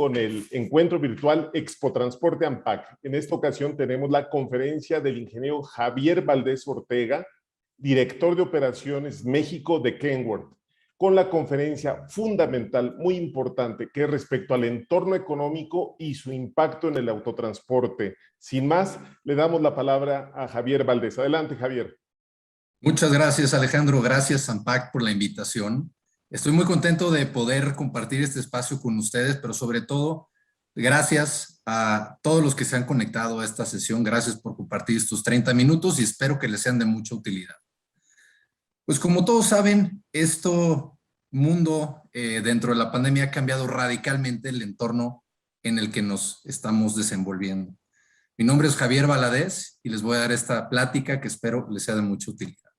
con el encuentro virtual Expo Transporte ANPAC. En esta ocasión tenemos la conferencia del ingeniero Javier Valdés Ortega, director de operaciones México de Kenworth, con la conferencia fundamental, muy importante, que es respecto al entorno económico y su impacto en el autotransporte. Sin más, le damos la palabra a Javier Valdés. Adelante, Javier. Muchas gracias, Alejandro. Gracias, ANPAC, por la invitación. Estoy muy contento de poder compartir este espacio con ustedes, pero sobre todo, gracias a todos los que se han conectado a esta sesión. Gracias por compartir estos 30 minutos y espero que les sean de mucha utilidad. Pues como todos saben, este mundo dentro de la pandemia ha cambiado radicalmente el entorno en el que nos estamos desenvolviendo. Mi nombre es Javier Valadez y les voy a dar esta plática que espero les sea de mucha utilidad.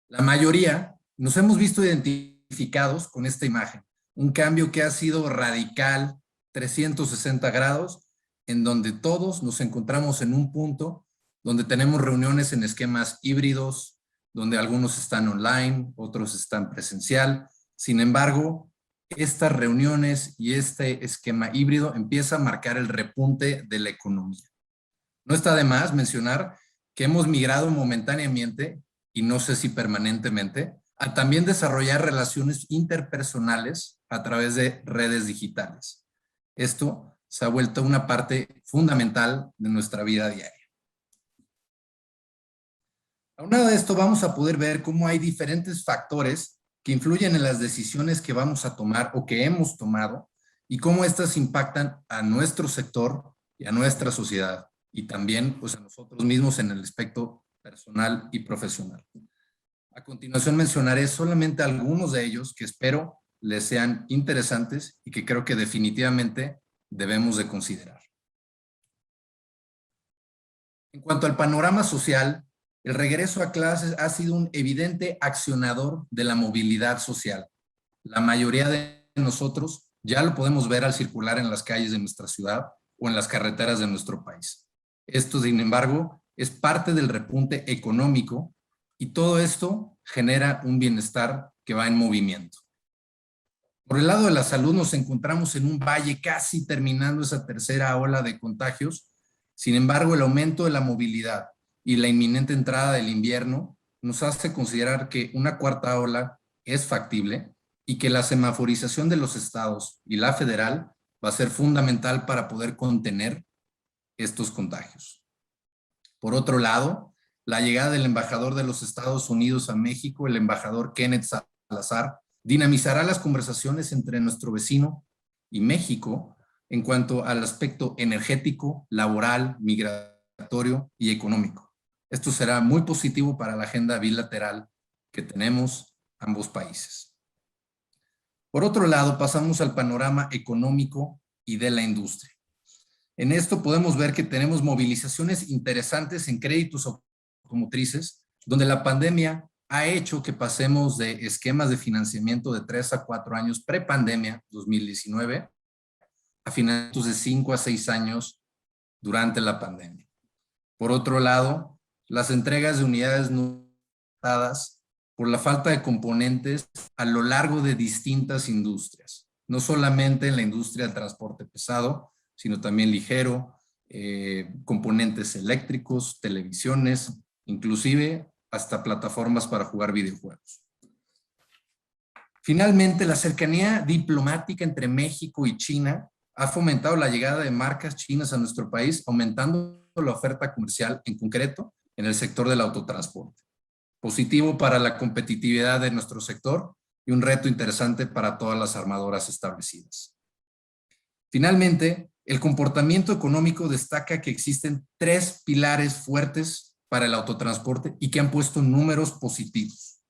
La mayoría nos hemos visto identificados con esta imagen, un cambio que ha sido radical, 360 grados, en donde todos nos encontramos en un punto donde tenemos reuniones en esquemas híbridos, donde algunos están online, otros están presencial. Sin embargo, estas reuniones y este esquema híbrido empieza a marcar el repunte de la economía. No está de más mencionar que hemos migrado momentáneamente, y no sé si permanentemente, a también desarrollar relaciones interpersonales a través de redes digitales. Esto se ha vuelto una parte fundamental de nuestra vida diaria. Aunado a esto, vamos a poder ver cómo hay diferentes factores que influyen en las decisiones que vamos a tomar o que hemos tomado y cómo estas impactan a nuestro sector y a nuestra sociedad y también pues, a nosotros mismos en el aspecto personal y profesional. A continuación mencionaré solamente algunos de ellos que espero les sean interesantes y que creo que definitivamente debemos de considerar. En cuanto al panorama social, el regreso a clases ha sido un evidente accionador de la movilidad social. La mayoría de nosotros ya lo podemos ver al circular en las calles de nuestra ciudad o en las carreteras de nuestro país. Esto, sin embargo, es parte del repunte económico y todo esto genera un bienestar que va en movimiento. Por el lado de la salud nos encontramos en un valle casi terminando esa tercera ola de contagios. Sin embargo, el aumento de la movilidad y la inminente entrada del invierno nos hace considerar que una cuarta ola es factible y que la semaforización de los estados y la federal va a ser fundamental para poder contener estos contagios. Por otro lado, la llegada del embajador de los Estados Unidos a México, el embajador Kenneth Salazar, dinamizará las conversaciones entre nuestro vecino y México en cuanto al aspecto energético, laboral, migratorio y económico. Esto será muy positivo para la agenda bilateral que tenemos ambos países. Por otro lado, pasamos al panorama económico y de la industria. En esto podemos ver que tenemos movilizaciones interesantes en créditos automotrices, donde la pandemia ha hecho que pasemos de esquemas de financiamiento de 3 a 4 años prepandemia, 2019, a financiamientos de 5 a 6 años durante la pandemia. Por otro lado, las entregas de unidades no dadas por la falta de componentes a lo largo de distintas industrias, no solamente en la industria del transporte pesado, sino también ligero, componentes eléctricos, televisiones, inclusive hasta plataformas para jugar videojuegos. Finalmente, la cercanía diplomática entre México y China ha fomentado la llegada de marcas chinas a nuestro país, aumentando la oferta comercial, en concreto, en el sector del autotransporte. Positivo para la competitividad de nuestro sector y un reto interesante para todas las armadoras establecidas. Finalmente, el comportamiento económico destaca que existen 3 pilares fuertes para el autotransporte y que han puesto números positivos.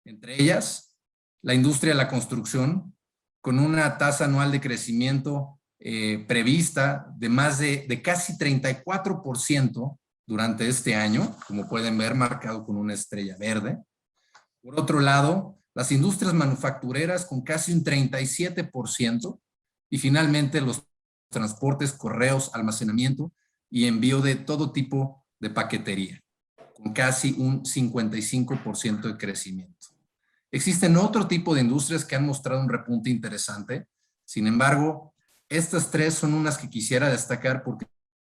Entre ellas, la industria de la construcción, con una tasa anual de crecimiento prevista de más de casi 34% durante este año, como pueden ver, marcado con una estrella verde. Por otro lado, las industrias manufactureras con casi un 37%, y finalmente los transportes, correos, almacenamiento y envío de todo tipo de paquetería, con casi un 55% de crecimiento. Existen otro tipo de industrias que han mostrado un repunte interesante. Sin embargo, estas tres son unas que quisiera destacar porque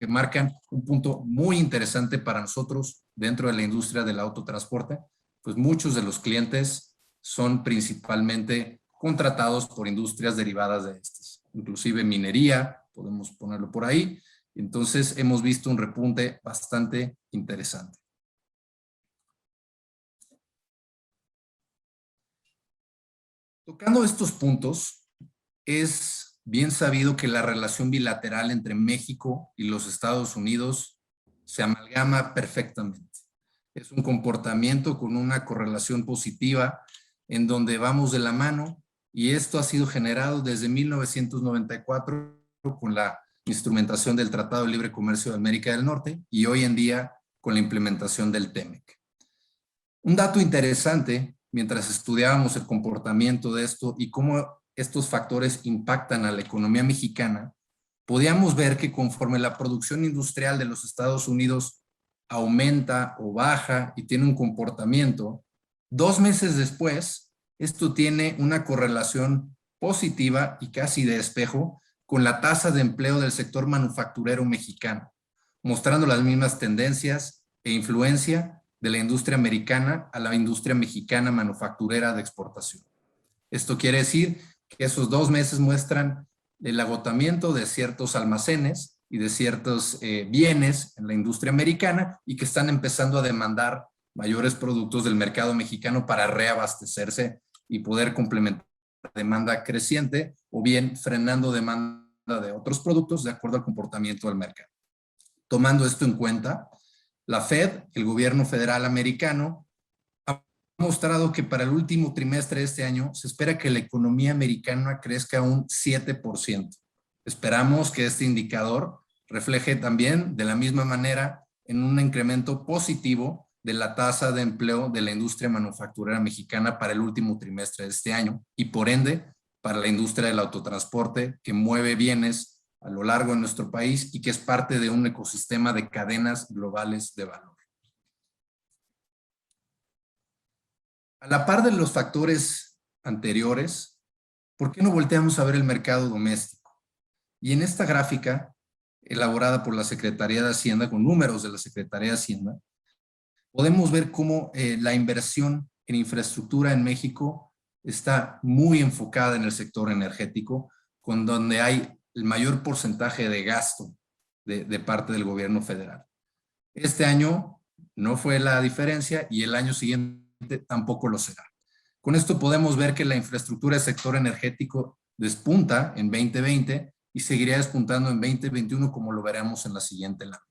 marcan un punto muy interesante para nosotros dentro de la industria del autotransporte, pues muchos de los clientes son principalmente contratados por industrias derivadas de estas, inclusive minería, podemos ponerlo por ahí. Entonces hemos visto un repunte bastante interesante. Tocando estos puntos, es bien sabido que la relación bilateral entre México y los Estados Unidos se amalgama perfectamente. Es un comportamiento con una correlación positiva en donde vamos de la mano, y esto ha sido generado desde 1994 con la instrumentación del Tratado de Libre Comercio de América del Norte y hoy en día con la implementación del TEMEC. Un dato interesante, mientras estudiábamos el comportamiento de esto y cómo estos factores impactan a la economía mexicana, podíamos ver que conforme la producción industrial de los Estados Unidos aumenta o baja y tiene un comportamiento, 2 meses después, esto tiene una correlación positiva y casi de espejo con la tasa de empleo del sector manufacturero mexicano, mostrando las mismas tendencias e influencia de la industria americana a la industria mexicana manufacturera de exportación. Esto quiere decir que esos 2 meses muestran el agotamiento de ciertos almacenes y de ciertos bienes en la industria americana y que están empezando a demandar mayores productos del mercado mexicano para reabastecerse y poder complementar la demanda creciente o bien frenando demanda de otros productos de acuerdo al comportamiento del mercado. Tomando esto en cuenta, la Fed, el gobierno federal americano, ha mostrado que para el último trimestre de este año se espera que la economía americana crezca un 7%. Esperamos que este indicador refleje también de la misma manera en un incremento positivo de la tasa de empleo de la industria manufacturera mexicana para el último trimestre de este año y por ende para la industria del autotransporte que mueve bienes a lo largo de nuestro país y que es parte de un ecosistema de cadenas globales de valor. A la par de los factores anteriores, ¿por qué no volteamos a ver el mercado doméstico? Y en esta gráfica, elaborada por la Secretaría de Hacienda, con números de la Secretaría de Hacienda, podemos ver cómo la inversión en infraestructura en México está muy enfocada en el sector energético, con donde hay el mayor porcentaje de gasto de parte del gobierno federal. Este año no fue la diferencia y el año siguiente tampoco lo será. Con esto podemos ver que la infraestructura del sector energético despunta en 2020 y seguirá despuntando en 2021 como lo veremos en la siguiente lámina.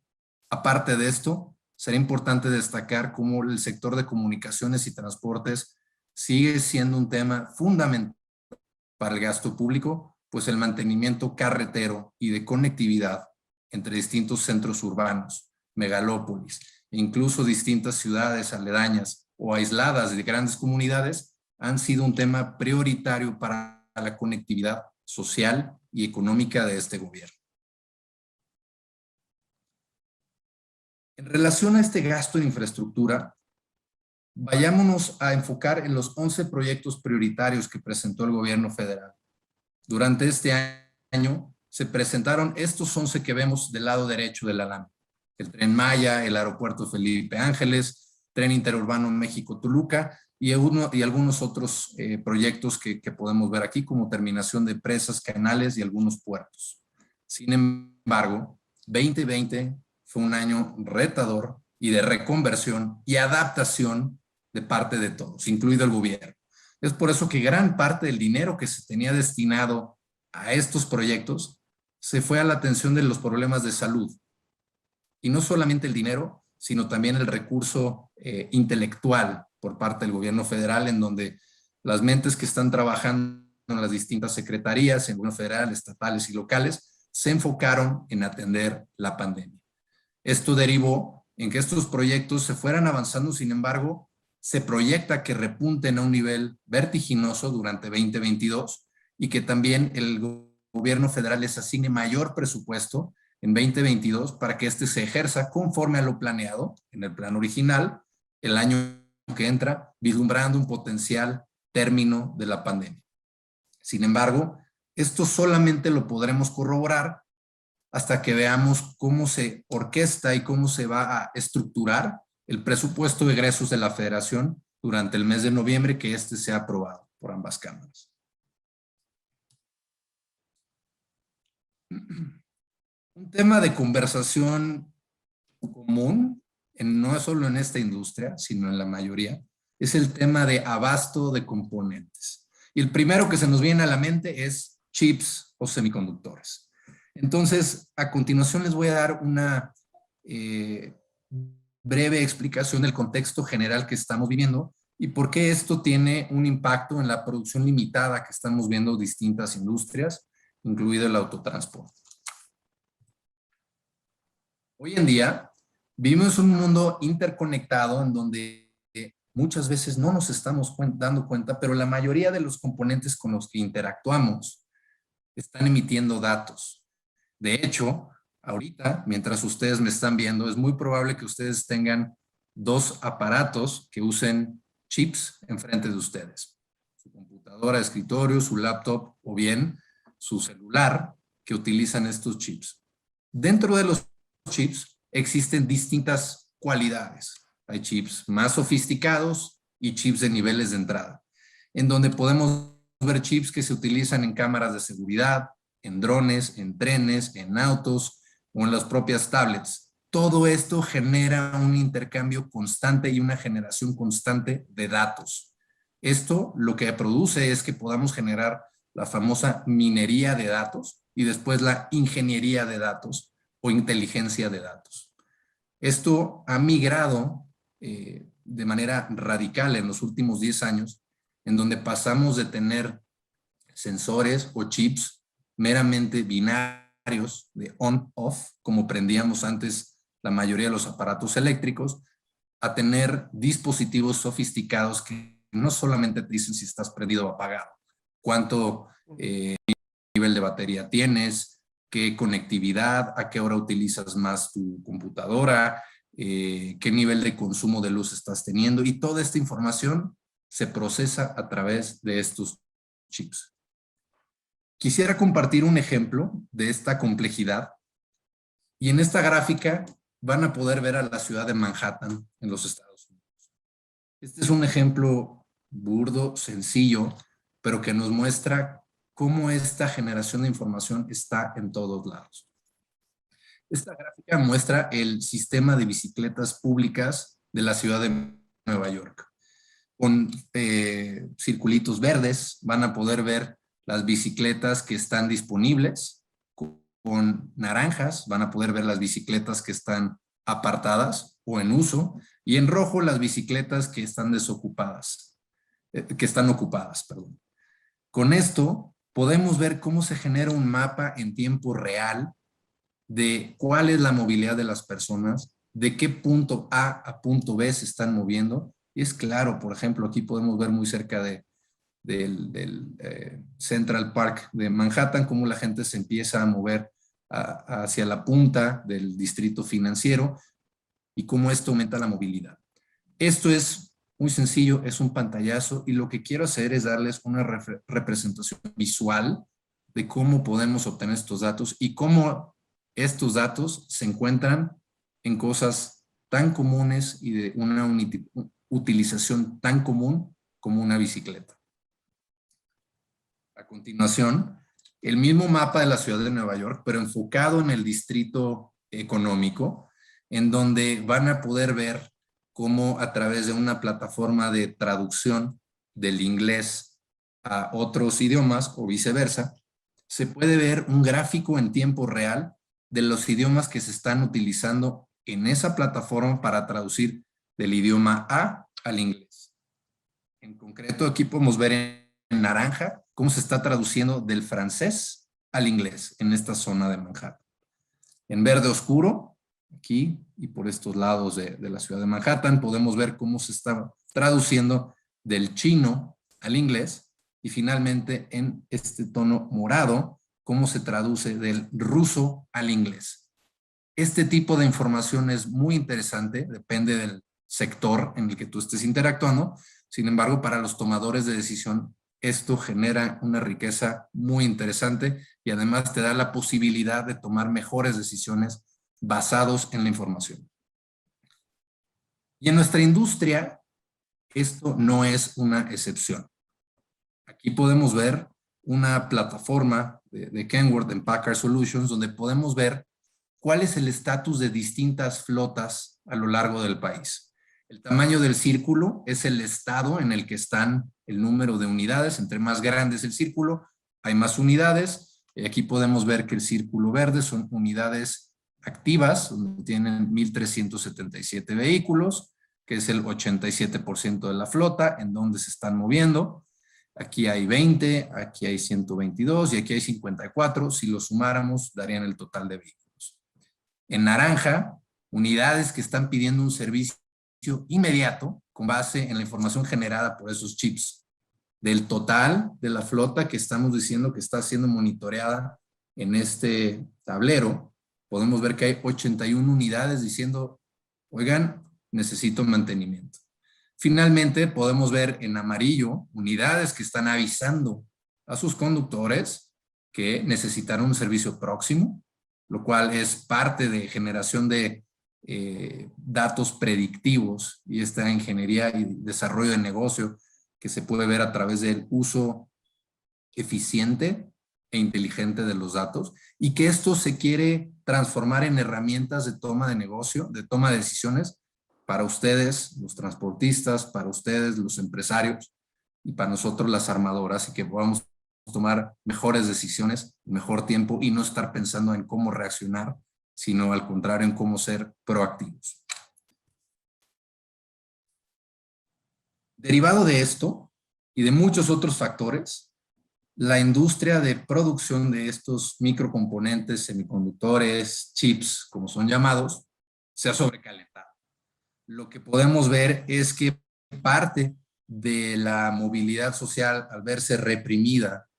Aparte de esto, será importante destacar cómo el sector de comunicaciones y transportes sigue siendo un tema fundamental para el gasto público, pues el mantenimiento carretero y de conectividad entre distintos centros urbanos, megalópolis, e incluso distintas ciudades aledañas o aisladas de grandes comunidades, han sido un tema prioritario para la conectividad social y económica de este gobierno. En relación a este gasto en infraestructura, vayámonos a enfocar en los 11 proyectos prioritarios que presentó el gobierno federal. Durante este año se presentaron estos 11 que vemos del lado derecho de la lámina. El Tren Maya, el Aeropuerto Felipe Ángeles, Tren Interurbano México-Toluca y algunos otros proyectos que podemos ver aquí, como terminación de presas, canales y algunos puertos. Sin embargo, 2020 fue un año retador y de reconversión y adaptación de parte de todos, incluido el gobierno. Es por eso que gran parte del dinero que se tenía destinado a estos proyectos se fue a la atención de los problemas de salud. Y no solamente el dinero, sino también el recurso intelectual por parte del gobierno federal, en donde las mentes que están trabajando en las distintas secretarías, en el gobierno federal, estatales y locales, se enfocaron en atender la pandemia. Esto derivó en que estos proyectos se fueran avanzando, sin embargo, se proyecta que repunten a un nivel vertiginoso durante 2022 y que también el gobierno federal les asigne mayor presupuesto en 2022 para que este se ejerza conforme a lo planeado en el plan original el año que entra, vislumbrando un potencial término de la pandemia. Sin embargo, Esto solamente lo podremos corroborar hasta que veamos cómo se orquesta y cómo se va a estructurar el presupuesto de egresos de la Federación durante el mes de noviembre, que este sea aprobado por ambas cámaras. Un tema de conversación común, no solo en esta industria, sino en la mayoría, es el tema de abasto de componentes. Y el primero que se nos viene a la mente es chips o semiconductores. Entonces, a continuación les voy a dar una breve explicación del contexto general que estamos viviendo y por qué esto tiene un impacto en la producción limitada que estamos viendo distintas industrias, incluido el autotransporte. Hoy en día vivimos un mundo interconectado en donde muchas veces no nos estamos dando cuenta, pero la mayoría de los componentes con los que interactuamos están emitiendo datos. De hecho, ahorita, mientras ustedes me están viendo, es muy probable que ustedes tengan dos aparatos que usen chips enfrente de ustedes. Su computadora de escritorio, su laptop o bien su celular que utilizan estos chips. Dentro de los chips existen distintas cualidades. Hay chips más sofisticados y chips de niveles de entrada, en donde podemos ver chips que se utilizan en cámaras de seguridad, en drones, en trenes, en autos o en las propias tablets. Todo esto genera un intercambio constante y una generación constante de datos. Esto lo que produce es que podamos generar la famosa minería de datos y después la ingeniería de datos o inteligencia de datos. Esto ha migrado de manera radical en los últimos 10 años, en donde pasamos de tener sensores o chips meramente binarios de on-off, como prendíamos antes la mayoría de los aparatos eléctricos, a tener dispositivos sofisticados que no solamente te dicen si estás prendido o apagado, cuánto nivel de batería tienes, qué conectividad, a qué hora utilizas más tu computadora, qué nivel de consumo de luz estás teniendo, y toda esta información se procesa a través de estos chips. Quisiera compartir un ejemplo de esta complejidad, y en esta gráfica van a poder ver a la ciudad de Manhattan en los Estados Unidos. Este es un ejemplo burdo, sencillo, pero que nos muestra cómo esta generación de información está en todos lados. Esta gráfica muestra el sistema de bicicletas públicas de la ciudad de Nueva York. Con circulitos verdes van a poder ver las bicicletas que están disponibles. Con naranjas van a poder ver las bicicletas que están apartadas o en uso, y en rojo las bicicletas que están desocupadas, ocupadas, perdón. Con esto podemos ver cómo se genera un mapa en tiempo real de cuál es la movilidad de las personas, de qué punto A punto B se están moviendo. Y es claro, por ejemplo, aquí podemos ver muy cerca del Central Park de Manhattan, cómo la gente se empieza a mover hacia la punta del distrito financiero y cómo esto aumenta la movilidad. Esto es muy sencillo, es un pantallazo, y lo que quiero hacer es darles una representación visual de cómo podemos obtener estos datos y cómo estos datos se encuentran en cosas tan comunes y de una utilización tan común como una bicicleta. A continuación, el mismo mapa de la ciudad de Nueva York, pero enfocado en el distrito económico, en donde van a poder ver cómo a través de una plataforma de traducción del inglés a otros idiomas o viceversa, se puede ver un gráfico en tiempo real de los idiomas que se están utilizando en esa plataforma para traducir del idioma A al inglés. En concreto, aquí podemos ver en naranja cómo se está traduciendo del francés al inglés en esta zona de Manhattan. En verde oscuro, aquí y por estos lados de la ciudad de Manhattan, podemos ver cómo se está traduciendo del chino al inglés, y finalmente en este tono morado, cómo se traduce del ruso al inglés. Este tipo de información es muy interesante, depende del sector en el que tú estés interactuando. Sin embargo, para los tomadores de decisión esto genera una riqueza muy interesante y además te da la posibilidad de tomar mejores decisiones basados en la información. Y en nuestra industria, esto no es una excepción. Aquí podemos ver una plataforma de Kenworth en Packard Solutions, donde podemos ver cuál es el estatus de distintas flotas a lo largo del país. El tamaño del círculo es el estado en el que están el número de unidades. Entre más grande es el círculo, hay más unidades. Aquí podemos ver que el círculo verde son unidades activas, donde tienen 1,377 vehículos, que es el 87% de la flota, en donde se están moviendo. Aquí hay 20, aquí hay 122 y aquí hay 54. Si lo sumáramos, darían el total de vehículos. En naranja, unidades que están pidiendo un servicio inmediato con base en la información generada por esos chips. Del total de la flota que estamos diciendo que está siendo monitoreada en este tablero, podemos ver que hay 81 unidades diciendo, oigan, necesito mantenimiento. Finalmente, podemos ver en amarillo unidades que están avisando a sus conductores que necesitarán un servicio próximo, lo cual es parte de generación de datos predictivos y esta ingeniería y desarrollo de negocio que se puede ver a través del uso eficiente e inteligente de los datos y que esto se quiere transformar en herramientas de toma de negocio, de toma de decisiones para ustedes, los transportistas, para ustedes, los empresarios y para nosotros las armadoras y que podamos tomar mejores decisiones, mejor tiempo y no estar pensando en cómo reaccionar, sino al contrario en cómo ser proactivos. Derivado de esto y de muchos otros factores, la industria de producción de estos microcomponentes, semiconductores, chips, como son llamados, se ha sobrecalentado. Lo que podemos ver es que parte de la movilidad social, al verse reprimida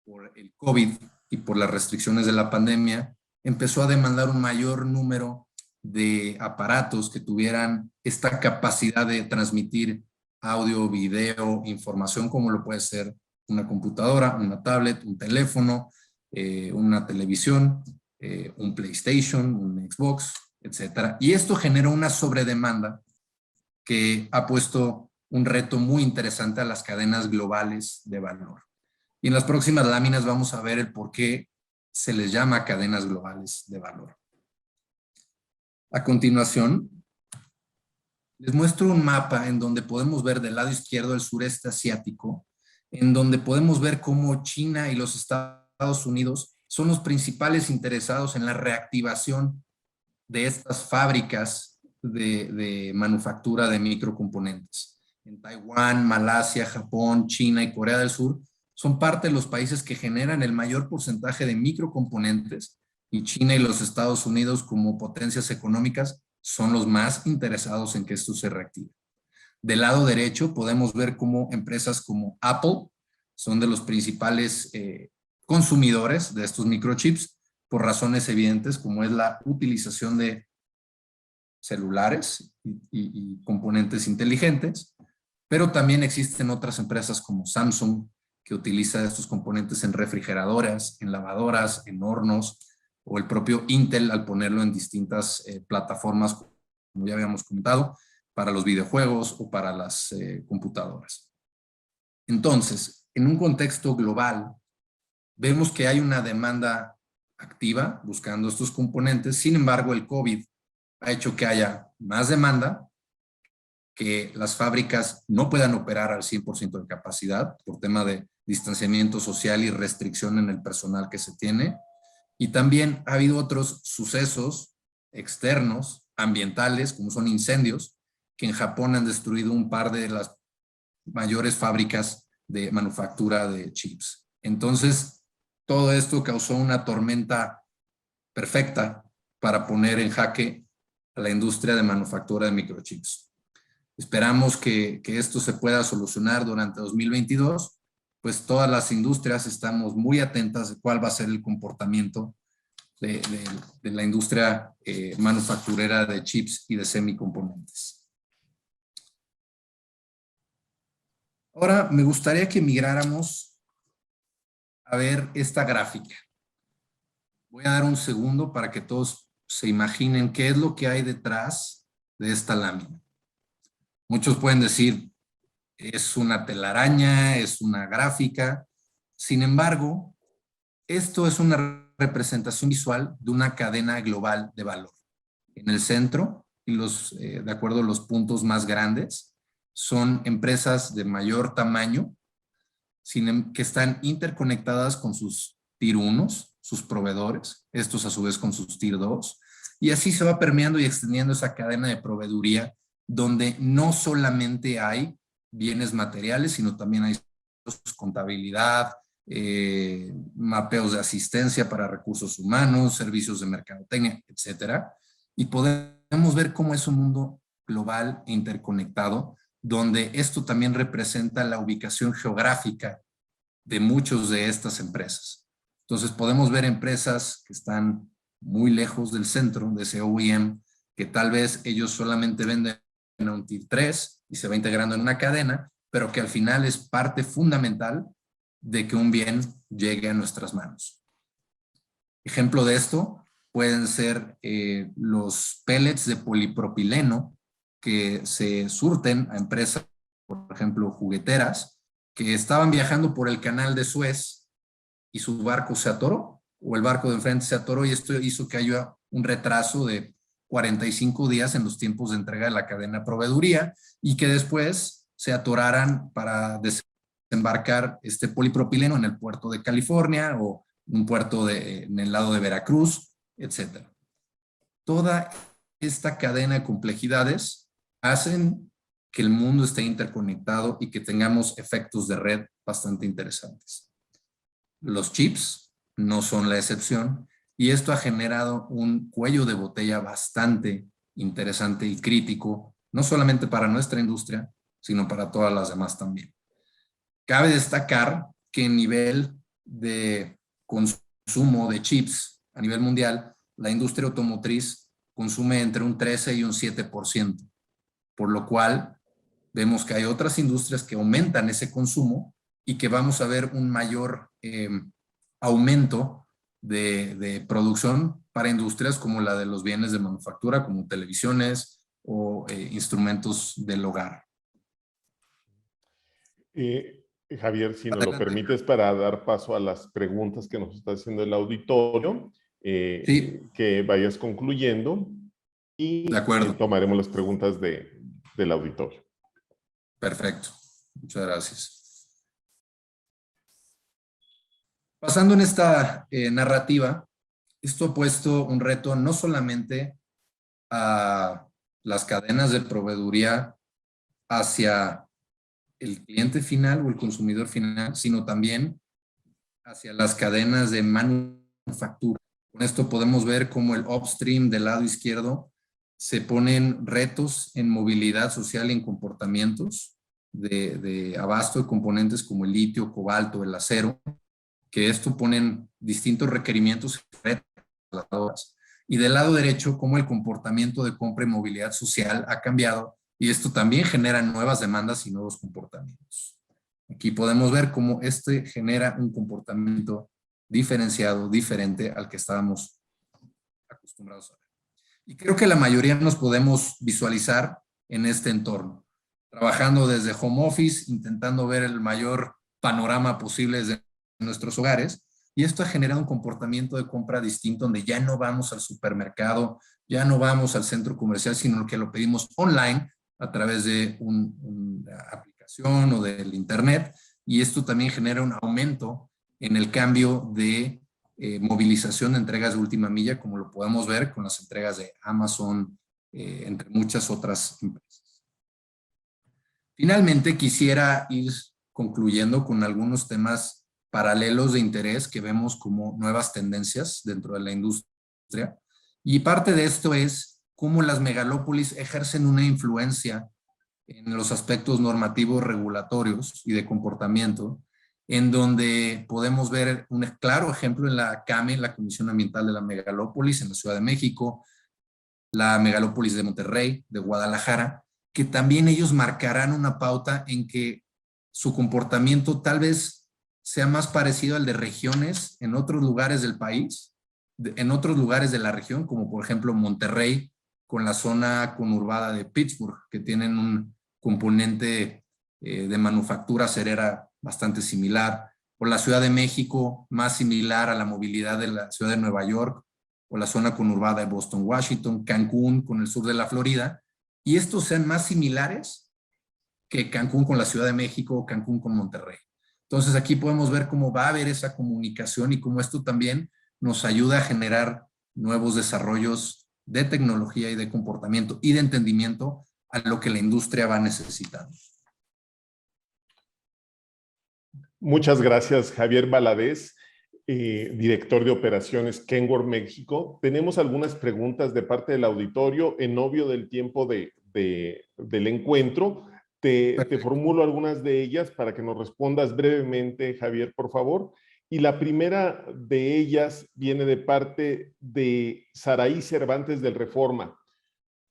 por el COVID y por las restricciones de la pandemia, empezó a demandar un mayor número de aparatos que tuvieran esta capacidad de transmitir audio, video, información, como lo puede ser una computadora, una tablet, un teléfono, una televisión, un PlayStation, un Xbox, etc. Y esto genera una sobredemanda que ha puesto un reto muy interesante a las cadenas globales de valor. Y en las próximas láminas vamos a ver el por qué se les llama cadenas globales de valor. A continuación, les muestro un mapa en donde podemos ver del lado izquierdo el sureste asiático, en donde podemos ver cómo China y los Estados Unidos son los principales interesados en la reactivación de estas fábricas de manufactura de microcomponentes. En Taiwán, Malasia, Japón, China y Corea del Sur son parte de los países que generan el mayor porcentaje de microcomponentes y China y los Estados Unidos como potencias económicas son los más interesados en que esto se reactive. Del lado derecho podemos ver cómo empresas como Apple son de los principales consumidores de estos microchips por razones evidentes como es la utilización de celulares y componentes inteligentes, pero también existen otras empresas como Samsung que utiliza estos componentes en refrigeradoras, en lavadoras, en hornos, o el propio Intel al ponerlo en distintas plataformas, como ya habíamos comentado, para los videojuegos o para las computadoras. Entonces, en un contexto global, vemos que hay una demanda activa buscando estos componentes. Sin embargo, el COVID ha hecho que haya más demanda, que las fábricas no puedan operar al 100% de capacidad por tema de distanciamiento social y restricción en el personal que se tiene. Y también ha habido otros sucesos externos, ambientales, como son incendios, que en Japón han destruido un par de las mayores fábricas de manufactura de chips. Entonces, todo esto causó una tormenta perfecta para poner en jaque a la industria de manufactura de microchips. Esperamos que esto se pueda solucionar durante 2022, pues todas las industrias estamos muy atentas de cuál va a ser el comportamiento de la industria manufacturera de chips y de semicomponentes. Ahora me gustaría que migráramos a ver esta gráfica. Voy a dar un segundo para que todos se imaginen qué es lo que hay detrás de esta lámina. Muchos pueden decir, es una telaraña, es una gráfica. Sin embargo, esto es una representación visual de una cadena global de valor. En el centro, y de acuerdo a los puntos más grandes, son empresas de mayor tamaño que están interconectadas con sus Tier 1, sus proveedores, estos a su vez con sus Tier 2, y así se va permeando y extendiendo esa cadena de proveeduría donde no solamente hay bienes materiales, sino también hay contabilidad, mapeos de asistencia para recursos humanos, servicios de mercadotecnia, etcétera. Y podemos ver cómo es un mundo global e interconectado, donde esto también representa la ubicación geográfica de muchas de estas empresas. Entonces podemos ver empresas que están muy lejos del centro de ese OEM, que tal vez ellos solamente venden a un Tier 3 y se va integrando en una cadena, pero que al final es parte fundamental de que un bien llegue a nuestras manos. Ejemplo de esto pueden ser los pellets de polipropileno que se surten a empresas, por ejemplo, jugueteras, que estaban viajando por el canal de Suez y su barco se atoró, o el barco de enfrente se atoró, y esto hizo que haya un retraso de 45 días en los tiempos de entrega de la cadena proveeduría, y que después se atoraran para desembarcar este polipropileno en el puerto de California o un puerto en el lado de Veracruz, etc. Toda esta cadena de complejidades hacen que el mundo esté interconectado y que tengamos efectos de red bastante interesantes. Los chips no son la excepción, y esto ha generado un cuello de botella bastante interesante y crítico, no solamente para nuestra industria, sino para todas las demás también. Cabe destacar que en nivel de consumo de chips a nivel mundial, la industria automotriz consume entre un 13 y un 7%, por lo cual vemos que hay otras industrias que aumentan ese consumo y que vamos a ver un mayor aumento de producción para industrias como la de los bienes de manufactura, como televisiones o instrumentos del hogar. Javier, si nos Adelante. lo permites, para dar paso a las preguntas que nos está haciendo el auditorio, Sí. que vayas concluyendo y De acuerdo. Tomaremos las preguntas del auditorio. Perfecto. Muchas gracias. Pasando en esta narrativa, esto ha puesto un reto no solamente a las cadenas de proveeduría hacia el cliente final o el consumidor final, sino también hacia las cadenas de manufactura. Con esto podemos ver cómo el upstream del lado izquierdo se ponen retos en movilidad social y en comportamientos de abasto de componentes como el litio, cobalto, el acero, que esto ponen distintos requerimientos y del lado derecho cómo el comportamiento de compra y movilidad social ha cambiado, y esto también genera nuevas demandas y nuevos comportamientos. Aquí podemos ver cómo este genera un comportamiento diferenciado, diferente al que estábamos acostumbrados a ver. Y creo que la mayoría nos podemos visualizar en este entorno, trabajando desde home office, intentando ver el mayor panorama posible desde nuestros hogares, y esto ha generado un comportamiento de compra distinto, donde ya no vamos al supermercado, ya no vamos al centro comercial, sino que lo pedimos online a través de una aplicación o del internet, y esto también genera un aumento en el cambio de movilización de entregas de última milla, como lo podemos ver con las entregas de Amazon, entre muchas otras empresas. Finalmente, quisiera ir concluyendo con algunos temas paralelos de interés que vemos como nuevas tendencias dentro de la industria. Y parte de esto es cómo las megalópolis ejercen una influencia en los aspectos normativos, regulatorios y de comportamiento, en donde podemos ver un claro ejemplo en la CAME, la Comisión Ambiental de la Megalópolis en la Ciudad de México, la Megalópolis de Monterrey, de Guadalajara, que también ellos marcarán una pauta en que su comportamiento tal vez sea más parecido al de regiones en otros lugares del país, en otros lugares de la región, como por ejemplo Monterrey, con la zona conurbada de Pittsburgh, que tienen un componente de manufactura acerera bastante similar, o la Ciudad de México, más similar a la movilidad de la ciudad de Nueva York, o la zona conurbada de Boston, Washington, Cancún con el sur de la Florida, y estos sean más similares que Cancún con la Ciudad de México o Cancún con Monterrey. Entonces aquí podemos ver cómo va a haber esa comunicación y cómo esto también nos ayuda a generar nuevos desarrollos de tecnología y de comportamiento y de entendimiento a lo que la industria va necesitando. Muchas gracias, Javier Valadez, director de operaciones Kenworth México. Tenemos algunas preguntas de parte del auditorio en obvio del tiempo del encuentro. Te formulo algunas de ellas para que nos respondas brevemente, Javier, por favor. Y la primera de ellas viene de parte de Saraí Cervantes del Reforma.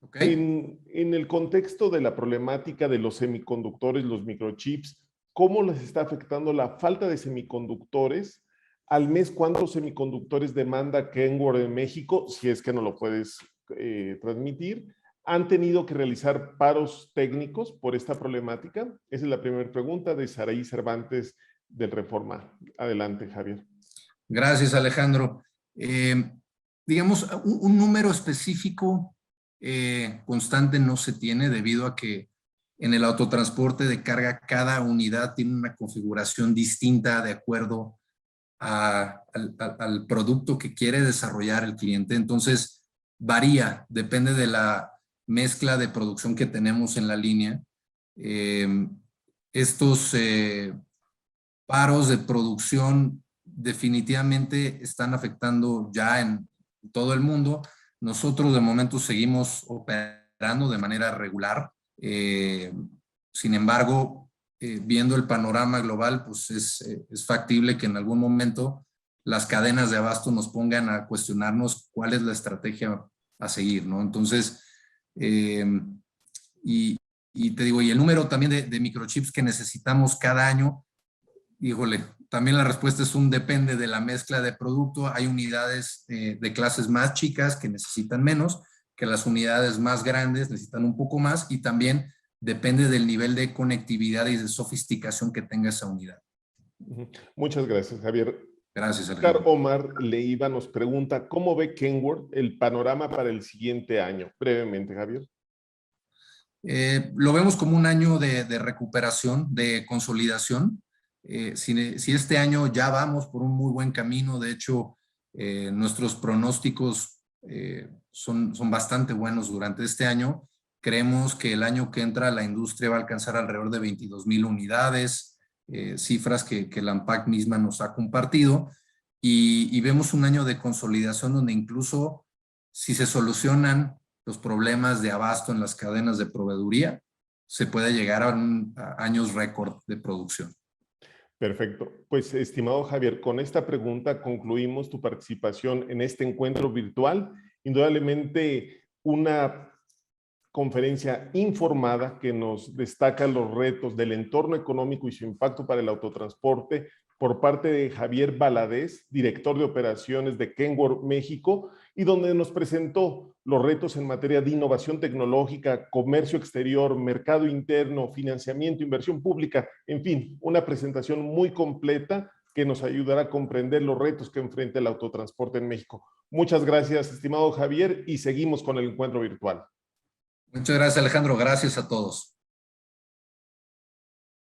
Okay. En el contexto de la problemática de los semiconductores, los microchips, ¿cómo les está afectando la falta de semiconductores? Al mes, ¿cuántos semiconductores demanda Kenworth en México? Si es que no lo puedes transmitir. ¿Han tenido que realizar paros técnicos por esta problemática? Esa es la primera pregunta de Saraí Cervantes del Reforma. Adelante, Javier. Gracias, Alejandro. Digamos, un número específico constante no se tiene debido a que en el autotransporte de carga cada unidad tiene una configuración distinta de acuerdo al producto que quiere desarrollar el cliente. Entonces, varía, depende de la mezcla de producción que tenemos en la línea. Estos paros de producción definitivamente están afectando ya en todo el mundo. Nosotros de momento seguimos operando de manera regular. Sin embargo, viendo el panorama global, pues es factible que en algún momento las cadenas de abasto nos pongan a cuestionarnos cuál es la estrategia a seguir, ¿no? Entonces, y te digo, y el número también de microchips que necesitamos cada año, híjole, también la respuesta es depende de la mezcla de producto. Hay unidades de clases más chicas que necesitan menos, que las unidades más grandes necesitan un poco más, y también depende del nivel de conectividad y de sofisticación que tenga esa unidad. Muchas gracias, Javier. Gracias, Alejandro. Omar Leiva nos pregunta, ¿cómo ve Kenworth el panorama para el siguiente año? Brevemente, Javier. Lo vemos como un año de recuperación, de consolidación. Si este año ya vamos por un muy buen camino, de hecho, nuestros pronósticos son bastante buenos durante este año. Creemos que el año que entra la industria va a alcanzar alrededor de 22,000 unidades, cifras que la ANPAC misma nos ha compartido, y vemos un año de consolidación donde incluso si se solucionan los problemas de abasto en las cadenas de proveeduría, se puede llegar a años récord de producción. Perfecto. Pues, estimado Javier, con esta pregunta concluimos tu participación en este encuentro virtual. Indudablemente una conferencia informada que nos destaca los retos del entorno económico y su impacto para el autotransporte por parte de Javier Valadez, director de operaciones de Kenworth México, y donde nos presentó los retos en materia de innovación tecnológica, comercio exterior, mercado interno, financiamiento, inversión pública, en fin, una presentación muy completa que nos ayudará a comprender los retos que enfrenta el autotransporte en México. Muchas gracias, estimado Javier, y seguimos con el encuentro virtual. Muchas gracias, Alejandro. Gracias a todos.